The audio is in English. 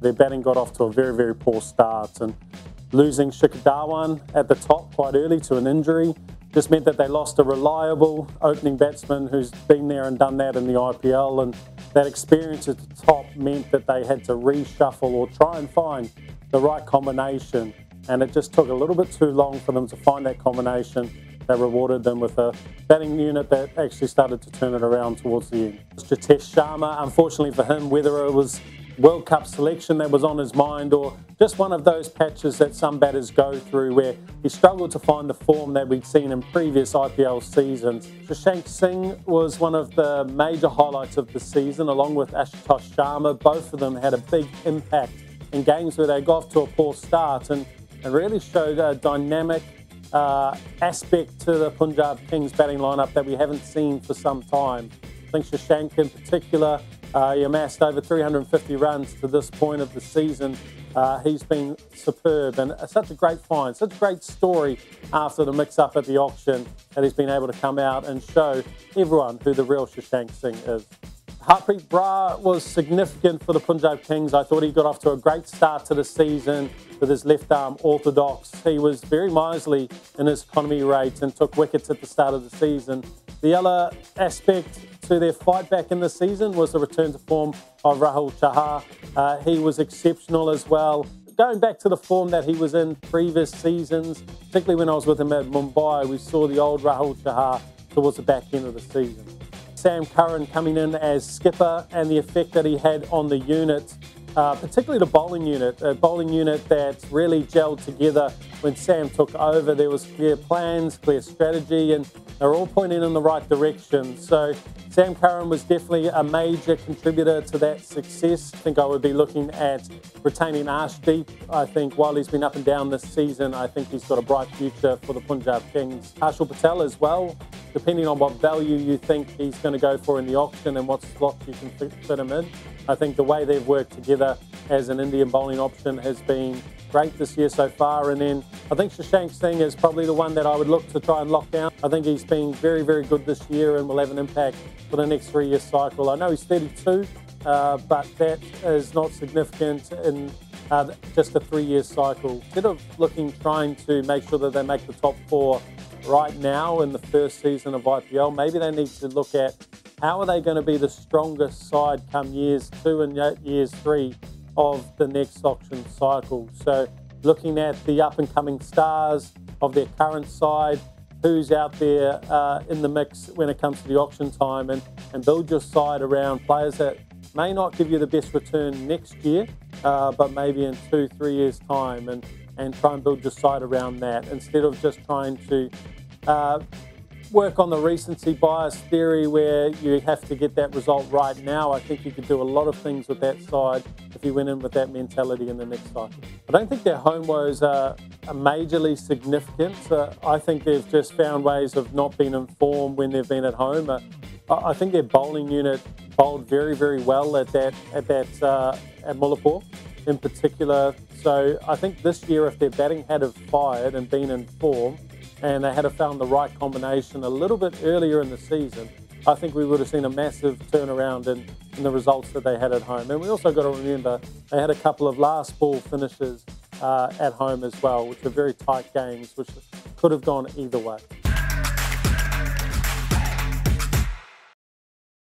their batting got off to a very, very poor start, and losing Dhawan at the top quite early to an injury just meant that they lost a reliable opening batsman who's been there and done that in the IPL, and that experience at the top meant that they had to reshuffle or try and find the right combination, and it just took a little bit too long for them to find that combination that rewarded them with a batting unit that actually started to turn it around towards the end. Jitesh Sharma, unfortunately for him, whether it was World Cup selection that was on his mind or just one of those patches that some batters go through where he struggled to find the form that we'd seen in previous IPL seasons. Shashank Singh was one of the major highlights of the season, along with Jitesh Sharma. Both of them had a big impact in games where they got off to a poor start and really showed a dynamic aspect to the Punjab Kings batting lineup that we haven't seen for some time. I think Shashank in particular, he amassed over 350 runs to this point of the season. He's been superb and such a great find, such a great story after the mix-up at the auction that he's been able to come out and show everyone who the real Shashank Singh is. Harpreet Brar was significant for the Punjab Kings. I thought he got off to a great start to the season with his left arm orthodox. He was very miserly in his economy rate and took wickets at the start of the season. The other aspect to their fight back in the season was the return to form of Rahul Chahar. He was exceptional as well. Going back to the form that he was in previous seasons, particularly when I was with him at Mumbai, we saw the old Rahul Chahar towards the back end of the season. Sam Curran coming in as skipper and the effect that he had on the unit, particularly the bowling unit, a bowling unit that really gelled together when Sam took over. There was clear plans, clear strategy, and they were all pointing in the right direction. So Sam Curran was definitely a major contributor to that success. I think I would be looking at retaining Arshdeep. I think while he's been up and down this season, I think he's got a bright future for the Punjab Kings. Harshal Patel as well, depending on what value you think he's going to go for in the auction and what slot you can fit him in. I think the way they've worked together as an Indian bowling option has been great this year so far. And then I think Shashank Singh is probably the one that I would look to try and lock down. I think he's been very, very good this year and will have an impact for the next 3-year cycle. I know he's 32, but that is not significant in just a 3-year cycle. Instead of trying to make sure that they make the top 4 right now in the first season of IPL, maybe they need to look at how are they going to be the strongest side come years 2 and years 3 of the next auction cycle. So looking at the up-and-coming stars of their current side, who's out there in the mix when it comes to the auction time, and build your side around players that may not give you the best return next year, but maybe in 2-3 years' time, and try and build your side around that instead of just trying to work on the recency bias theory where you have to get that result right now. I think you could do a lot of things with that side if you went in with that mentality in the next cycle. I don't think their home woes are majorly significant. I think they've just found ways of not being in form when they've been at home. I think their bowling unit bowled very, very well at Mullapore in particular. So I think this year, if their batting had have fired and been in form, and they had have found the right combination a little bit earlier in the season, I think we would have seen a massive turnaround in the results that they had at home. And we also got to remember they had a couple of last ball finishes at home as well, which were very tight games, which could have gone either way.